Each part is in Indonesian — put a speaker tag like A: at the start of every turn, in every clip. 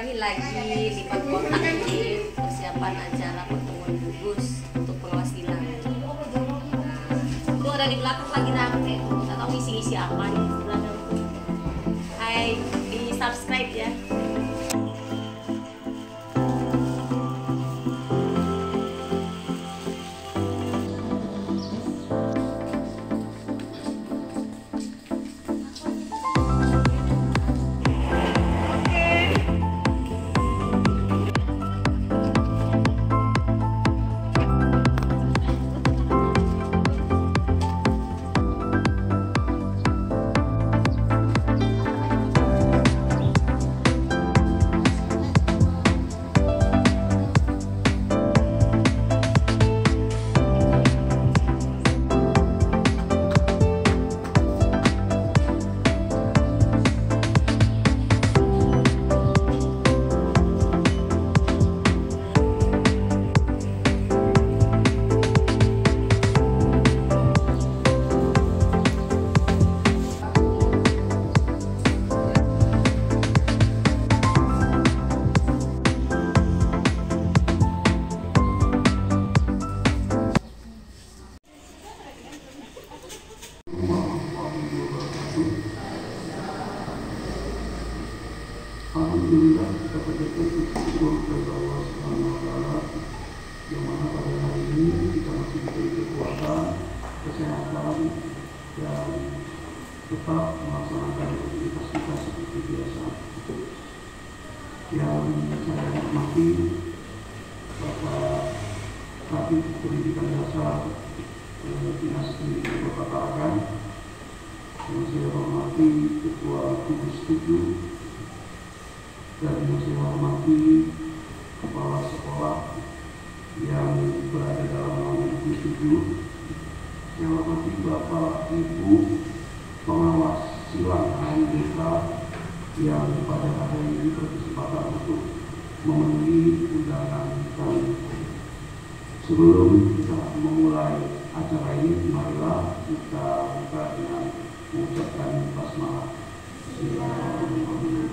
A: kami lagi lipat kotak ini persiapan acara pertemuan gugus untuk pengawas tilang. Itu ada di belakang lagi rame, nggak tahu isi apa nih di belakang. Hai, di subscribe ya.
B: Alhamdulillah kita panjatkan syukur kepada Allah Subhanahu wa Ta'ala yang mana pada hari ini kita masih diberi kekuatan, kesehatan dan tetap melaksanakan aktivitas kita seperti biasa. Yang saya hormati Bapak Kabid Pendidikan Dasar Dinas Pendidikan Kota Tarakan, yang saya hormati Ketua Gugus 7 dan yang saya hormati kepala sekolah yang berada dalam naungan Gugus 7, saya hormati Bapak Ibu pengawas silang AMDK yang pada hari ini berkesempatan untuk memenuhi undangan kami. Sebelum kita memulai acara ini, marilah kita buka dengan mengucapkan basmalah. Bismillahirrahmanirrahim.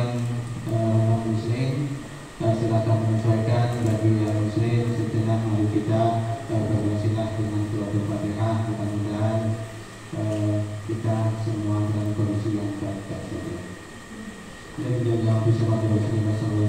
C: yang muslim silakan menyesuaikan. Bagi yang muslim sejenak mari kita berwasilah dengan surat Al-Fatihah. Mudah-mudahan kita semua dalam kondisi yang baik-baik saja. Dan jaga bisa pada Rasulullah SAW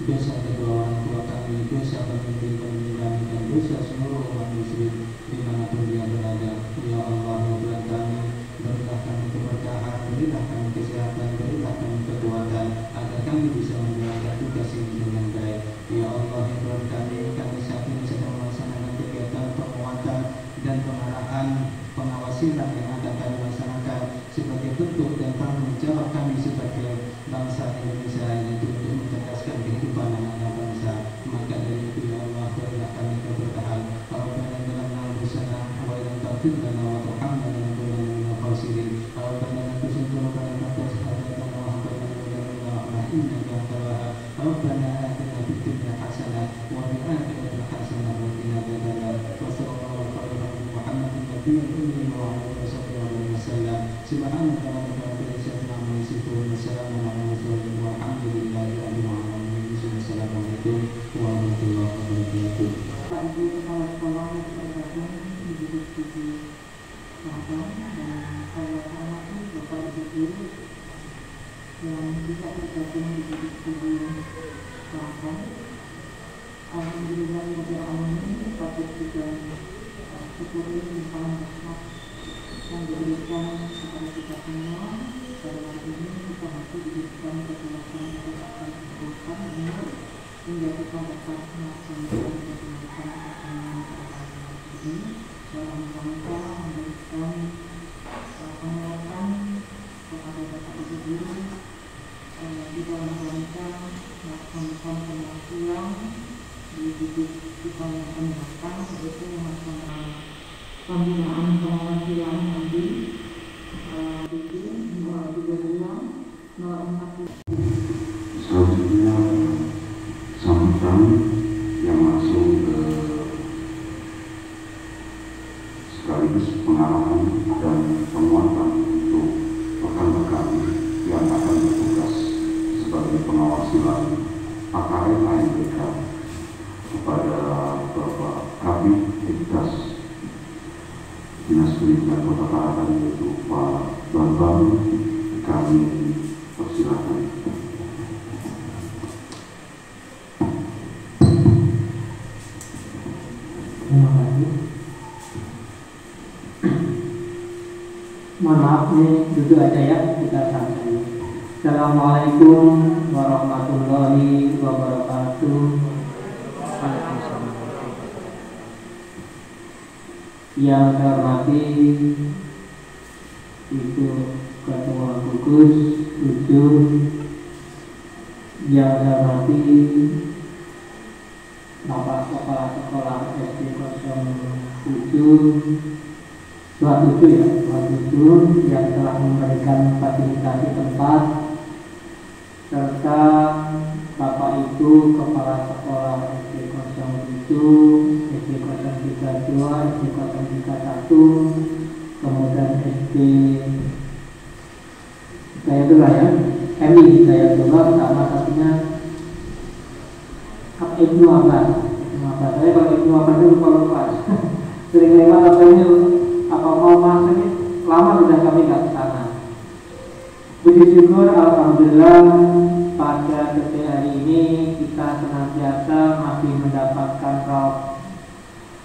C: dosa kedua orang tua kami, dosa pemimpin kami, dan dosa seluruh umat muslim dimanapun dia berada. Ya Allah, ya Tuhan kami, berilah kami keberkahan, berilah kami kesehatan, berilah kami kekuatan, agar kami bisa menjalankan tugas ini dengan baik. Ya Allah, ya Tuhan kami saat ini sedang melaksanakan kegiatan penguatan dan pengarahan pengawasilan yang akan kami laksanakan sebagai bentuk dan tanggung jawab kami sebagai bangsa Indonesia, yaitu untuk mencerdaskan kehidupan anak bangsa. Maka dari itu ya Allah, berilah kami keberkahan. Rabbana dalam busana wa ilam taufir lana wa tarhamna lanakunanna minal khasirin. Rabbana la tuzigh qulubana ba'da idh hadaytana wa hab lana min ladunka rahmah innaka antal wahhab. Rabbana atina fid dunya hasanah wa fil akhirati hasanah wa qina adzabannar. Wa sallallahu alaihi wa sallam Muhammadin nabiyyin ummi wa ala alihi wa sallam. Subhanaka rabbana rabbil izzati amma yasifun wa salamun alal mursalin walhamdulillahi rabbil alamin. Assalamualaikum warahmatullahi wabarakatuh.
D: Pak Ibu Kepala Sekolah yang dididik di Selatan, dan saya hormati Bapak Ibu Guru yang bisa bergabung di studi Selatan. Alhamdulillah ini patut juga syukuri limpahan rahmat yang diberikan kepada kita semua. Pada hari ini kita masih diberikan kekuatan untuk akan melakukan umur hingga kita dapat melaksanakan kegiatan ini dalam rangka memberikan penguatan kepada Bapak Ibu Guru di dalam rangka melaksanakan pengasuhan dididik kita yang akan datang, yaitu melaksanakan pembinaan pengawasan nanti itu 232
B: Selanjutnya sambutan yang langsung ke sekaligus pengarahan dan penguatan untuk rekan-rekan yang akan bertugas sebagai pengawas silang AKM AMBK kepada Bapak Kabid Dikdas Dinas Pendidikan Kota Tarakan, yaitu Pak Bambang. Kami persilakan.
E: Terima kasih. Mohon maaf nih, duduk aja ya, kita santai. Assalamualaikum warahmatullahi wabarakatuh. Yang saya hormati Ibu Ketua Gugus 7, yang saya hormati Bapak Kepala Sekolah SD 27 yang telah memberikan fasilitasi tempat, serta Bapak Ibu Kepala Sekolah SD 07, SD 032, SD 031, kemudian SD Hidayatullah ya, MI Hidayatullah, sama satunya Ibnu Abbas. Saya kalau Ibnu Abbas itu lupa sering lewat apa ini, apa mau masuk ini lama sudah kami nggak kesana. Puji syukur alhamdulillah pada detik hari ini kita senantiasa masih mendapatkan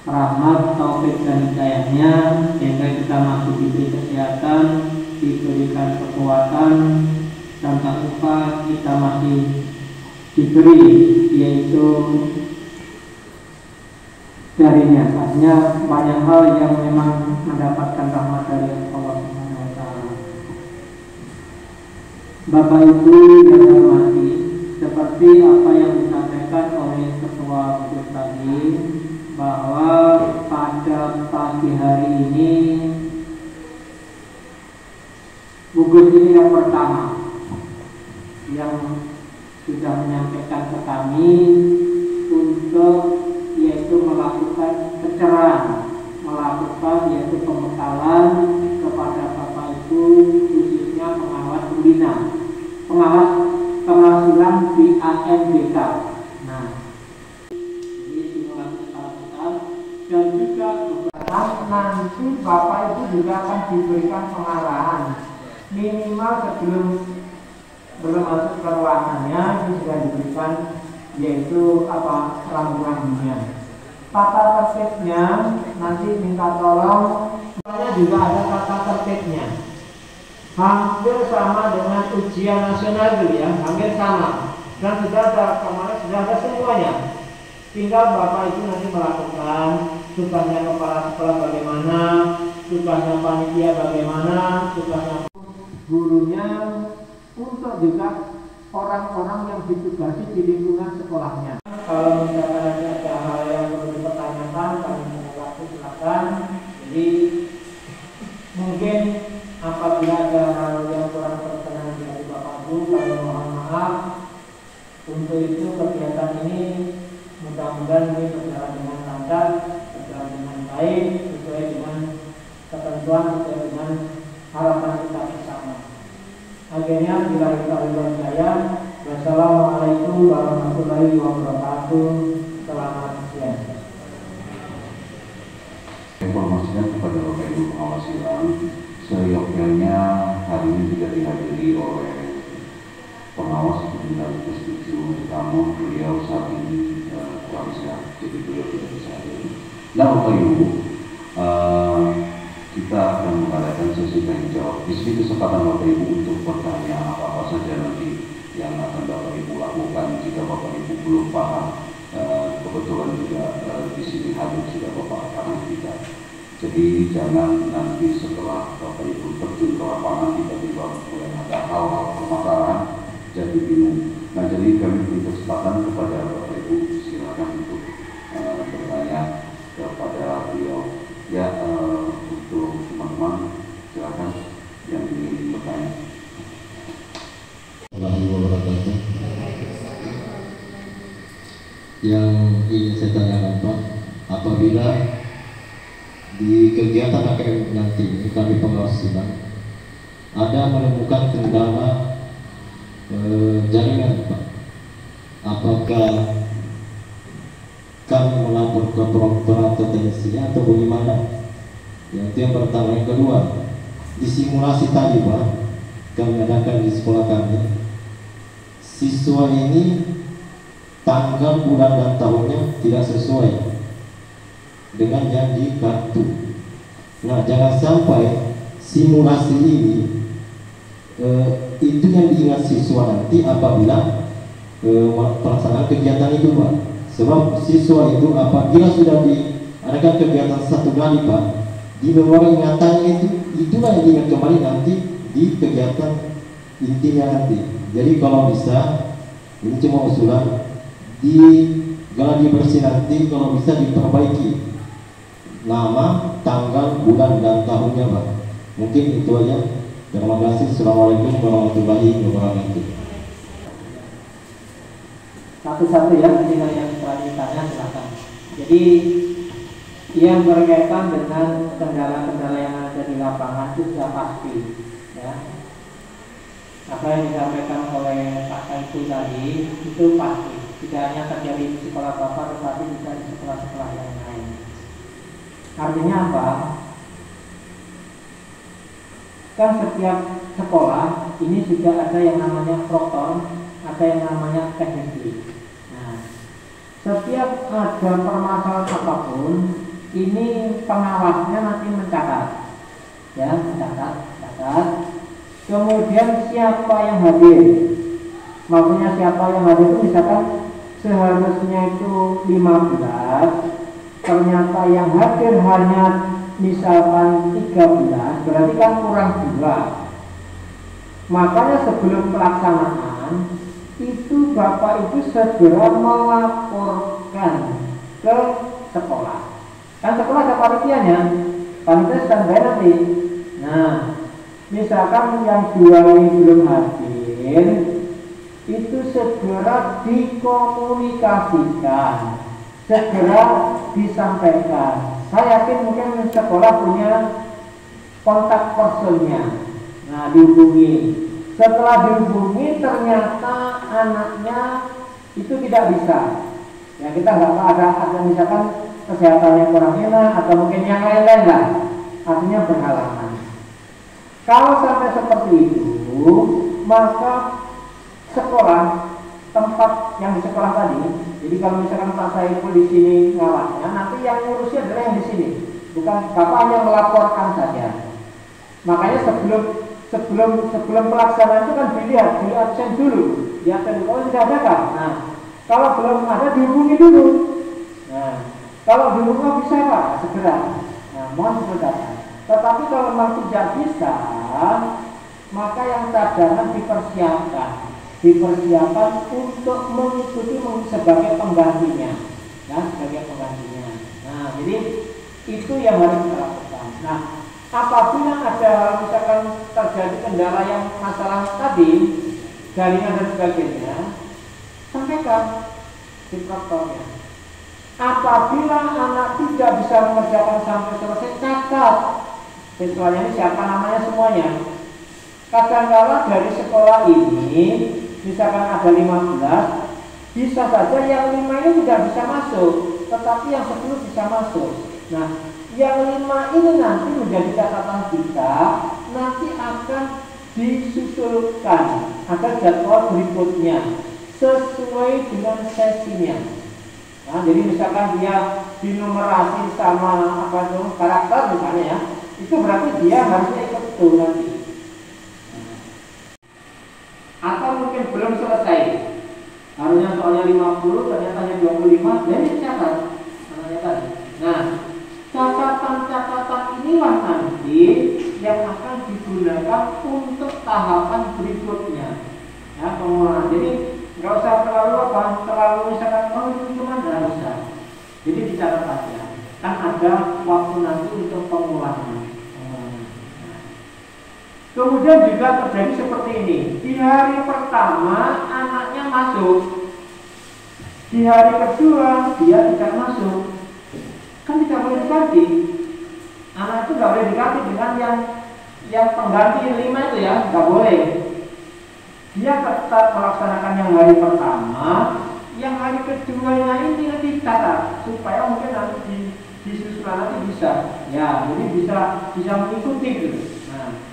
E: rahmat, taufik dan hidayahnya, sehingga kita masih diberi kesehatan, diberikan kekuatan, dan tak lupa kita masih diberi, yaitu darinya. Artinya banyak hal yang memang mendapatkan rahmat dari Allah Subhanahu wa Ta'ala. Bapak Ibu yang hormati, seperti apa yang disampaikan oleh Ketua Bukit tadi, bahwa pada pagi hari ini Bukit ini yang pertama yang sudah menyampaikan ke kami untuk yaitu melakukan pencerahan, melakukan yaitu pembekalan kepada Bapak Ibu, khususnya pengawas pembina, pengawas keberhasilan di ANBK. Nah, ini simulasi kita dan juga nanti Bapak Ibu juga akan diberikan pengarahan minimal sebelum belum masuk ke ruangannya, ini sudah diberikan yaitu rambu-rambunya. Tata tertibnya nanti minta tolong, semuanya juga ada tata tertibnya. Hampir sama dengan ujian nasional dulu ya, hampir sama. Dan sudah ada kemarin sudah ada semuanya. Tinggal Bapak Ibu nanti melakukan tugasnya kepala sekolah bagaimana, tugasnya panitia bagaimana, tugasnya gurunya, untuk juga orang-orang yang ditugasi di lingkungan sekolahnya. Kalau misalkan ada hal yang perlu dipertanyakan, kami punya waktu, silakan. Jadi mungkin apabila ada hal yang kurang berkenan dari Bapak Ibu, kami mohon maaf. Untuk itu kegiatan ini mudah-mudahan ini berjalan dengan lancar, berjalan dengan baik, sesuai dengan ketentuan, sesuai dengan harapan kita bersama. Akhirnya bila kita saya, wassalamualaikum warahmatullahi wabarakatuh. Selamat siang.
B: Informasinya kepada Bapak Ibu pengawas silang, seyogyanya hari ini juga dihadiri oleh pengawas pembina Bukit 7, namun beliau saat ini kurang sehat, jadi beliau tidak bisa hadir. Nah, Bapak Ibu, kita akan mengadakan sesi tanya jawab. Di sini kesempatan Bapak Ibu untuk bertanya apa-apa saja nanti yang akan Bapak Ibu lakukan. Jika Bapak Ibu belum paham, kebetulan juga di sini hadir sudah Bapak Kanan kita. Jadi jangan nanti setelah Bapak Ibu terjun ke lapangan tiba-tiba mulai ada hal-hal permasalahan jadi bingung. Nah, jadi kami beri kesempatan kepada Bapak Ibu, silakan untuk bertanya kepada beliau. Ya, untuk teman-teman silakan yang ingin bertanya.
C: Wabarakatuh. Yang ingin saya tanyakan Pak, apabila di kegiatan akademik nanti ini kami pengawas sidang ada menemukan kendala jaringan Pak, apakah kami melapor ke operator teknisinya atau bagaimana? Yang pertama. Yang kedua, di simulasi tadi Pak, kami adakan di sekolah kami, siswa ini tanggal, bulan, dan tahunnya tidak sesuai dengan yang di kartu. Nah, jangan sampai simulasi ini itu yang diingat siswa nanti apabila pelaksanaan kegiatan itu Pak. Sebab siswa itu apabila sudah diadakan kegiatan satu kali Pak, di memori ingatannya itulah yang diingat kembali nanti di kegiatan intinya nanti. Jadi kalau bisa, ini cuma usulan, di gladi bersih nanti kalau bisa diperbaiki nama, tanggal, bulan, dan tahunnya Pak. Mungkin itu aja. Terima kasih. Assalamualaikum warahmatullahi wabarakatuh.
E: Satu-satu ya, tidak yang ditanya silakan. Jadi yang berkaitan dengan kendala-kendala yang ada di lapangan itu sudah pasti ya. Apa yang disampaikan oleh Pak Saifu tadi itu pasti, tidak hanya terjadi di sekolah Bapak tetapi juga di sekolah-sekolah yang lain. Artinya apa? Kan setiap sekolah ini juga ada yang namanya proktor, ada yang namanya teknisi. Nah, setiap ada permasalahan apapun, ini pengawasnya nanti mencatat, ya, mencatat. Kemudian siapa yang hadir? Maksudnya siapa yang hadir itu misalkan seharusnya itu 15, ternyata yang hadir hanya misalkan 13, berarti kan kurang 2. Makanya sebelum pelaksanaan itu Bapak Ibu segera melaporkan ke sekolah. Kan sekolah ada panitianya, panitia standby nanti. Nah, misalkan yang 2 ini belum hadir, itu segera dikomunikasikan, segera disampaikan. Saya yakin mungkin sekolah punya kontak personnya. Nah, dihubungi. Setelah dihubungi ternyata anaknya itu tidak bisa. Ya, kita nggak tahu ada misalkan kesehatannya kurang enak atau mungkin yang lain-lain lah. Artinya berhalangan. Kalau sampai seperti itu, maka sekolah, tempat yang di sekolah tadi, jadi kalau misalkan Pak Saiful di sini ngawasnya, nanti yang ngurusnya adalah yang di sini, bukan Bapak hanya melaporkan saja. Makanya sebelum pelaksanaan itu kan dilihat, di absen dulu, di absen dulu, tidak ada kan? Nah, kalau belum ada dihubungi dulu. Nah, kalau dihubungi bisa Pak, segera. Nah, mohon diperhatikan. Tetapi kalau memang tidak bisa, maka yang cadangan dipersiapkan untuk mengikuti sebagai penggantinya, ya, sebagai penggantinya. Nah, jadi itu yang harus kita lakukan. Nah, apabila ada misalkan terjadi kendala yang masalah tadi, jaringan dan sebagainya, sampaikan di proktornya. Apabila anak tidak bisa mengerjakan sampai selesai, catat siswanya ini siapa namanya semuanya. Kadang-kala dari sekolah ini misalkan ada 15, bisa saja yang 5 ini tidak bisa masuk, tetapi yang 10 bisa masuk. Nah, yang 5 ini nanti menjadi catatan kita, nanti akan disusulkan ada jadwal berikutnya sesuai dengan sesinya. Nah, jadi misalkan dia dinumerasi sama karakter misalnya ya, itu berarti dia harusnya ikut itu nanti. Atau mungkin belum selesai, harusnya soalnya 50, ternyata hanya 25, dan ini catat. Nah, catatan-catatan inilah nanti yang akan digunakan untuk tahapan berikutnya, ya, pengulangan. Jadi nggak usah terlalu misalkan itu cuma nggak usah. Jadi dicatat aja, kan ada waktu nanti untuk pengulangan. Kemudian juga terjadi seperti ini. Di hari pertama anaknya masuk, di hari kedua dia tidak masuk. Kan tidak boleh diganti. Anak itu nggak boleh diganti dengan yang pengganti 5 itu ya, nggak boleh. Dia tetap melaksanakan yang hari pertama, yang hari keduanya ini dicatat supaya mungkin nanti disusulkan nanti bisa. Ya, jadi bisa mengikuti gitu. Nah,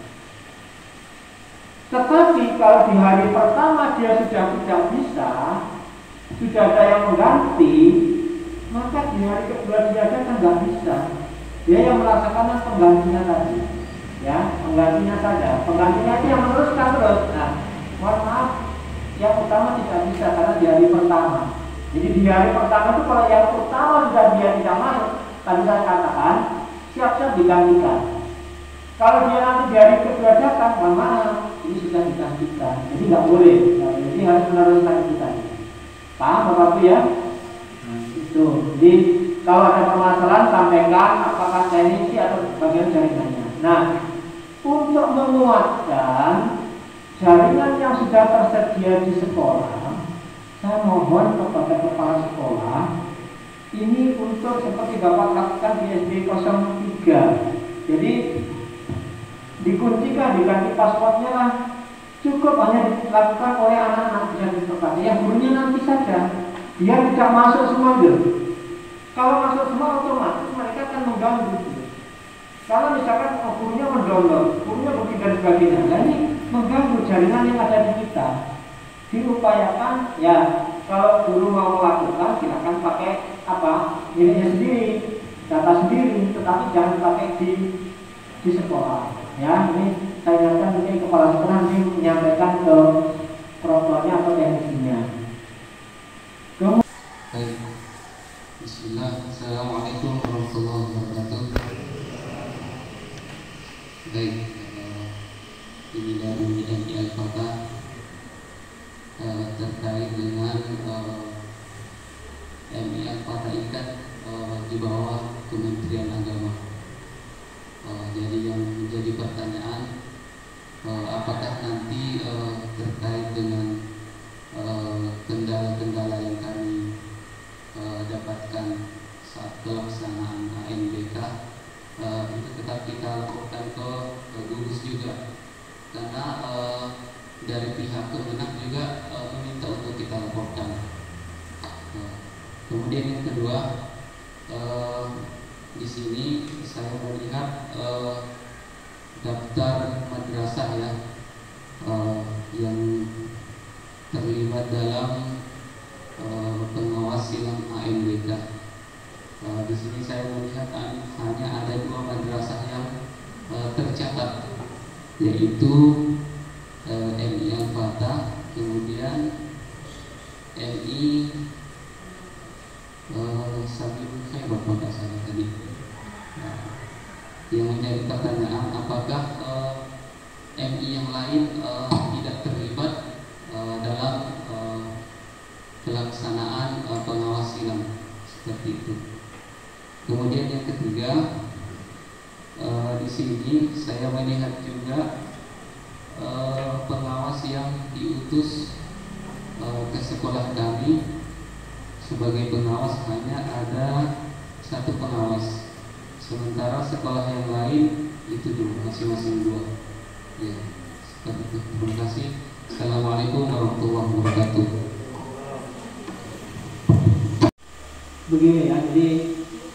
E: tetapi kalau di hari pertama dia sudah tidak bisa, sudah ada yang mengganti, maka di hari kedua dia kan nggak bisa. Dia yang melaksanakan penggantinya tadi, ya, penggantinya saja. Penggantinya itu yang meneruskan terus. Nah, mohon maaf, yang utama tidak bisa karena di hari pertama. Jadi di hari pertama itu kalau yang utama sudah dia tidak masuk, tadi saya katakan siap-siap digantikan. Kalau dia nanti di hari kedua datang, mohon maaf, ini sudah digantikan. Jadi nggak boleh. Jadi harus meneruskan kita. Paham Bapak Ibu ya? Nah, itu. Jadi kalau ada permasalahan sampaikan apakah teknisi atau bagian jaringannya. Nah, untuk menguatkan jaringan yang sudah tersedia di sekolah, saya mohon kepada kepala sekolah ini untuk seperti Bapak lakukan di SD 03. Jadi dikuncikan, diganti passwordnya lah. Cukup hanya dilakukan oleh anak-anak yang di tempat. Yang gurunya nanti saja. Dia tidak masuk semua dulu. Kalau masuk semua otomatis mereka akan mengganggu. Kalau misalkan gurunya mendownload, gurunya begini dan sebagainya, nah ini mengganggu jaringan yang ada di kita. Diupayakan, ya kalau guru mau melakukan, silakan pakai miliknya sendiri, data sendiri, tetapi jangan pakai di sekolah. Ya, ini saya ingatkan mungkin kepala sekolah nanti menyampaikan ke promotornya atau teknisinya.
C: Baik. Bismillah. Assalamualaikum warahmatullahi wabarakatuh. Baik. Ini dari MI Al-Fatah terkait dengan MI Al-Fatah Ikat di bawah Kementerian Agama. Jadi yang menjadi pertanyaan, apakah nanti terkait dengan kendala-kendala yang kami dapatkan saat pelaksanaan AMBK itu tetap kita lakukan ke gugus juga, karena dari pihak Kemenak juga meminta untuk kita laporkan. Kemudian yang kedua, di sini saya melihat daftar madrasah ya yang terlibat dalam pengawas silang AMBK. Di sini saya melihat hanya ada 2 madrasah yang tercatat, yaitu MI Al-Fatah, kemudian MI Sabilul Khair Bapak saya tadi. Yang menjadi pertanyaan, apakah MI yang lain tidak terlibat dalam pelaksanaan pengawas silang seperti itu. Kemudian yang ketiga, di sini saya melihat juga pengawas yang diutus ke sekolah kami sebagai pengawas hanya ada 1 pengawas, sementara sekolah yang lain itu masing-masing 2. Ya, seperti itu. Terima kasih. Assalamualaikum warahmatullahi wabarakatuh.
E: Begini ya, jadi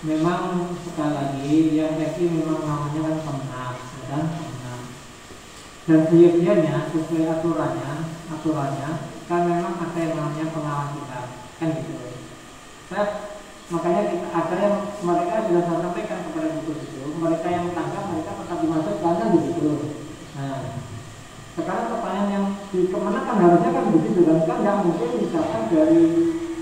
E: memang sekali lagi yang MI memang namanya kan Kemenak, ya kan, Kemenak. Dan sesuai aturannya kan memang ada yang namanya pengawas kita, kan gitu. Makanya ada yang mereka sudah saya sampaikan kepada gugus itu, mereka yang tangkap mereka tetap dimasukkan kan begitu. Nah, sekarang pertanyaan yang di Kemenak kan harusnya kan begitu kan nggak mungkin misalkan dari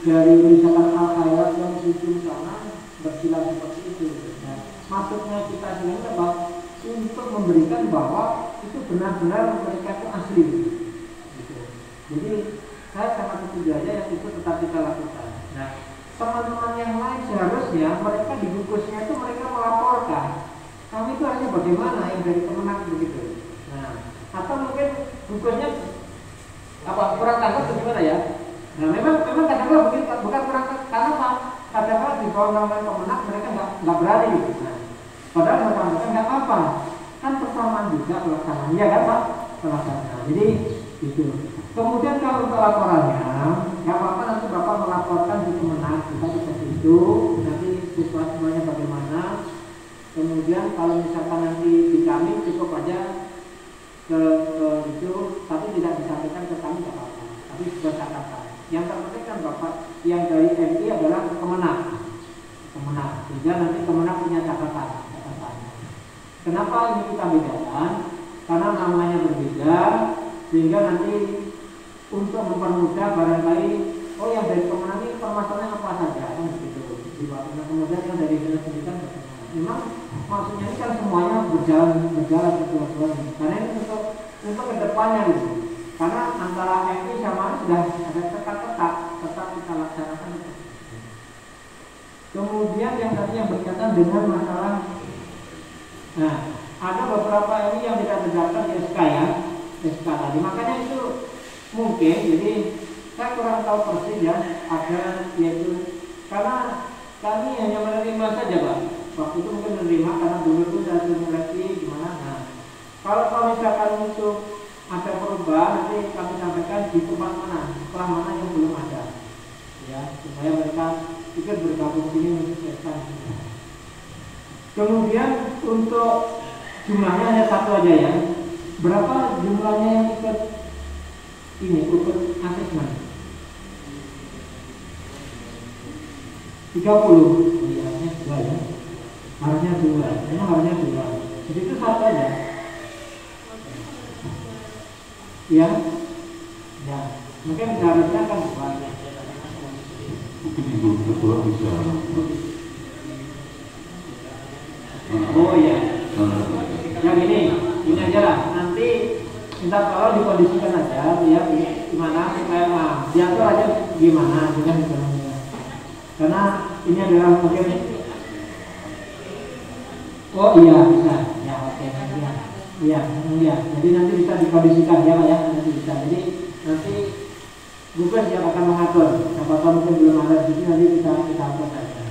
E: misalkan al-khairat yang di sana bersilang seperti itu. Nah, maksudnya kita sini apa? Untuk memberikan bahwa itu benar-benar mereka itu asli. Gitu. Jadi saya sangat setuju aja yang itu tetap kita lakukan. Nah, teman-teman yang lain seharusnya mereka di gugusnya itu mereka melaporkan kami itu hanya bagaimana yang dari Kemenak begitu. Nah, atau mungkin gugusnya kurang tangkap atau gimana ya? Nah, memang kadang-kadang begitu, bukan kurang karena apa? Kadang-kadang di bawah naungan Kemenak mereka nggak berani gitu. Nah, padahal mereka nggak apa-apa, kan persamaan juga pelaksanaan, ya kan Pak? Pelaksanaan. Jadi itu. Kemudian kalau untuk laporannya, nggak apa-apa nanti Bapak melaporkan di Kemenak, kita seperti itu. Nanti situasinya bagaimana. Kemudian kalau misalkan nanti di kami cukup aja ke itu, tapi tidak disampaikan ke kami nggak apa-apa. Tapi sudah catatan. Yang terpenting kan Bapak yang dari MI adalah Kemenak, sehingga nanti Kemenak punya catatan. Kenapa ini kita bedakan? Karena namanya berbeda, sehingga nanti untuk mempermudah barangkali, oh yang dari Kemenak ini permasalahannya apa saja, kan begitu. Kemudian yang dari dinas pendidikan bagaimana? Memang maksudnya ini kan semuanya berjalan kedua-duanya. Karena ini untuk kedepannya gitu. Karena antara MI sama sudah ada tetap kita laksanakan itu. Kemudian yang tadi yang berkaitan dengan masalah, nah ada beberapa MI yang tidak terdaftar di SK ya, SK tadi. Makanya itu mungkin, jadi saya kurang tahu persis ya, ada yaitu karena kami hanya menerima saja Pak. Waktu itu mungkin menerima karena dulu itu saya seleksi gimana. Nah, kalau misalkan itu ada perubahan nanti kami sampaikan di tempat mana, sekolah mana yang belum ada, ya supaya mereka ikut bergabung sini menyesuaikan. Kemudian untuk jumlahnya hanya 1 aja ya. Berapa jumlahnya yang ikut ini ikut asesmen? 30. Iya, harusnya 2 ya. Harusnya 2. Memang harusnya 2. Jadi itu 1 aja. Ya, ya, mungkin seharusnya kan bukan.
B: Mungkin ibu ketua bisa.
E: Oh iya. Ya gini aja lah. Nanti minta tolong dikondisikan aja, ya gimana supaya diatur aja gimana, juga misalnya. Karena ini adalah mungkin. Oh iya bisa, ya oke, iya. Jadi nanti bisa dikondisikan ya Pak ya, nanti bisa. Jadi nanti Gugus yang akan mengatur. Siapa tahu mungkin belum ada di sini, nanti kita atur saja.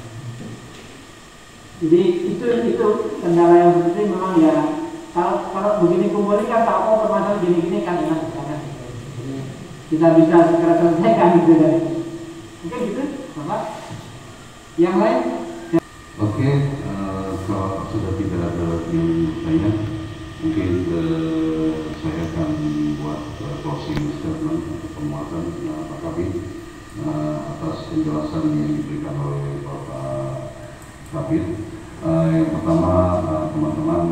E: Jadi itu kendala yang seperti memang ya. Kalau begini kumpul ini kan tahu permasalahan gini kan ya, kan. Jadi kita bisa segera selesaikan gitu kan. Mungkin gitu, Bapak. Yang lain?
B: Oke, kalau sudah tidak ada yang bertanya, mungkin saya akan buat closing statement atau penguatan Pak Kabid atas penjelasan yang diberikan oleh Bapak Kabid. Yang pertama, teman-teman,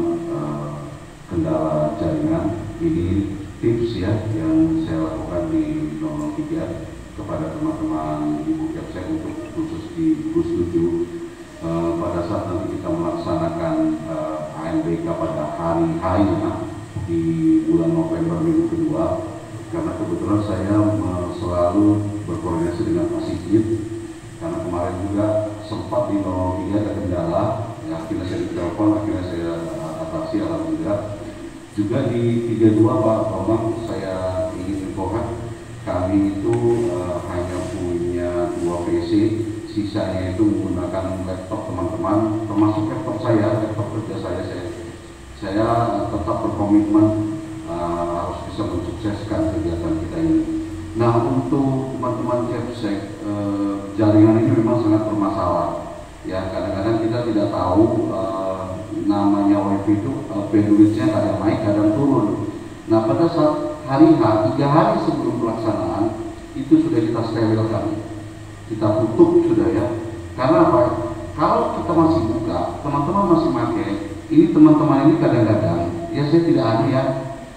B: kendala jaringan ini tips ya yang saya lakukan di 003 kepada teman-teman Ibu Kepsek untuk khusus di Bus 7. Pada saat nanti kita melaksanakan ANBK pada hari di bulan November minggu kedua, karena kebetulan saya selalu berkoordinasi dengan Pak Sigit, karena kemarin juga sempat di 03 ada kendala, ya, akhirnya saya ditelepon, akhirnya saya atasi alhamdulillah. Juga di 32 Pak Bambang, saya ingin infokan kami itu hanya punya 2 PC, sisanya itu menggunakan laptop teman-teman, termasuk laptop saya, laptop kerja saya tetap berkomitmen harus bisa mensukseskan kegiatan kita ini. Nah, untuk teman-teman Kepsek, jaringan ini memang sangat bermasalah. Ya, kadang-kadang kita tidak tahu namanya wifi itu bandwidth-nya kadang naik, kadang turun. Nah, pada saat hari H, 3 hari sebelum pelaksanaan itu sudah kita sterilkan, kita tutup sudah ya. Karena apa? Kalau kita masih buka, teman-teman masih pakai, ini teman-teman ini kadang-kadang, ya saya tidak aneh ya,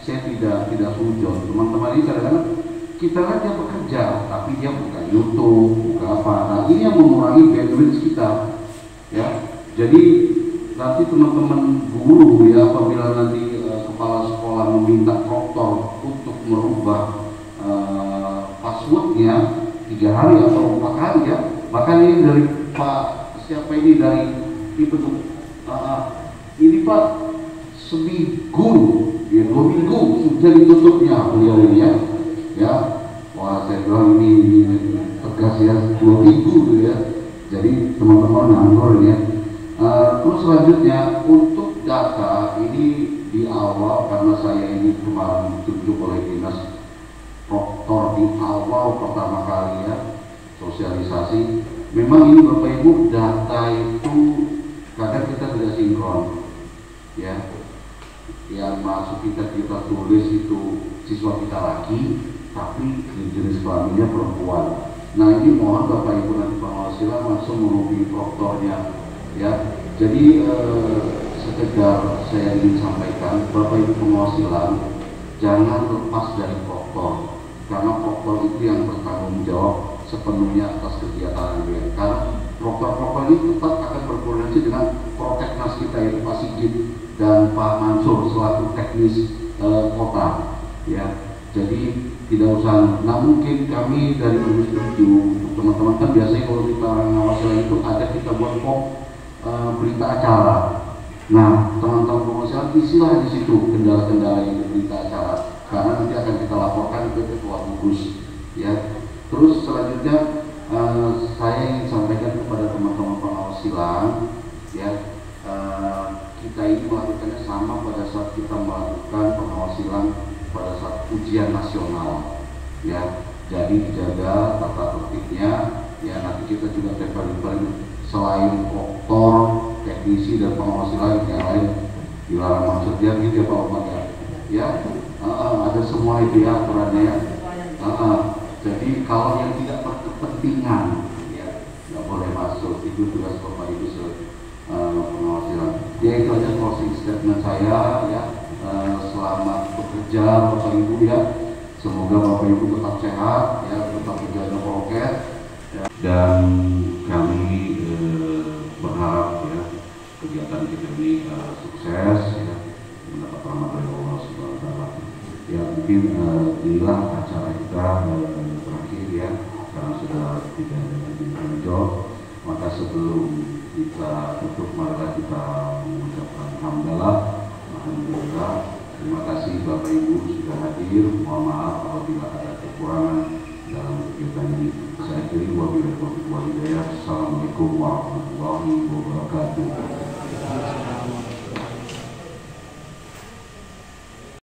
B: saya tidak sujon. Teman-teman ini kadang-kadang kita lihat dia bekerja, tapi dia buka YouTube, buka apa. Nah, ini yang mengurangi bandwidth kita, ya. Jadi nanti teman-teman guru ya, apabila nanti kepala sekolah meminta proktor untuk merubah passwordnya 3 hari atau 4 hari ya, bahkan ini dari Pak siapa ini dari itu ini Pak seminggu ya 2 minggu sudah ditutupnya beliau ini ya. Wah, saya bilang ini tegas ya, 2 minggu ya. Jadi teman-teman nganggur ya. Terus selanjutnya untuk data ini di awal, karena saya ini kemarin ditunjuk oleh dinas proktor di awal pertama kali ya sosialisasi. Memang ini Bapak Ibu, data itu kadang kita tidak sinkron ya. Yang masuk kita tulis itu siswa kita laki, tapi jenis kelaminnya perempuan. Nah, ini mohon Bapak Ibu nanti pengawasan langsung menghubungi proktornya ya. Jadi sekedar saya ingin sampaikan, Bapak Ibu pengawasan jangan lepas dari proktor, karena proktor itu yang bertanggung jawab sepenuhnya atas kegiatan ANBK. Karena proktor-proktor ini tetap akan berkoordinasi dengan Proteknas kita, yaitu Pak Sigit dan Pak Mansur selaku teknis kota ya. Jadi tidak usah. Nah, mungkin kami dari Bus 7 teman-teman kan biasanya kalau kita ngawasi itu ada kita buat berita acara. Nah, teman-teman pengawasan isilah di situ kendala-kendala yang berita acara, karena nanti akan kita laporkan ke ketua gugus ya. Terus selanjutnya saya ingin sampaikan kepada teman-teman pengawas silang ya, kita ini melakukannya sama pada saat kita melakukan pengawas silang pada saat ujian nasional ya. Jadi dijaga tata tertibnya ya. Nanti kita juga level-level selain proktor, teknisi dan pengawas silang yang lain dilarang masuk ya, gitu ya Pak Omar ya. Ada semua itu ya aturannya ya. Jadi kalau yang tidak berkepentingan ya nggak boleh masuk. Itu tugas Bapak Ibu pengawas silang. Ya, itu aja closing statement saya ya. Selamat bekerja Bapak Ibu ya. Semoga Bapak Ibu tetap sehat, ya, tetap menjaga prokes, ya. Dan kami berharap ya kegiatan kita ini sukses, ya, mendapat rahmat dari Allah Subhanahu Wa Taala. Ya mungkin inilah acara kita terakhir ya, karena sudah tidak ada lagi job. Maka sebelum kita tutup, marilah kita mengucapkan alhamdulillah. Terima kasih Bapak Ibu sudah hadir. Mohon maaf apabila ada kekurangan dalam kegiatan ini. Saya akhiri wabillahi taufiq wal hidayah. Assalamualaikum warahmatullahi wabarakatuh.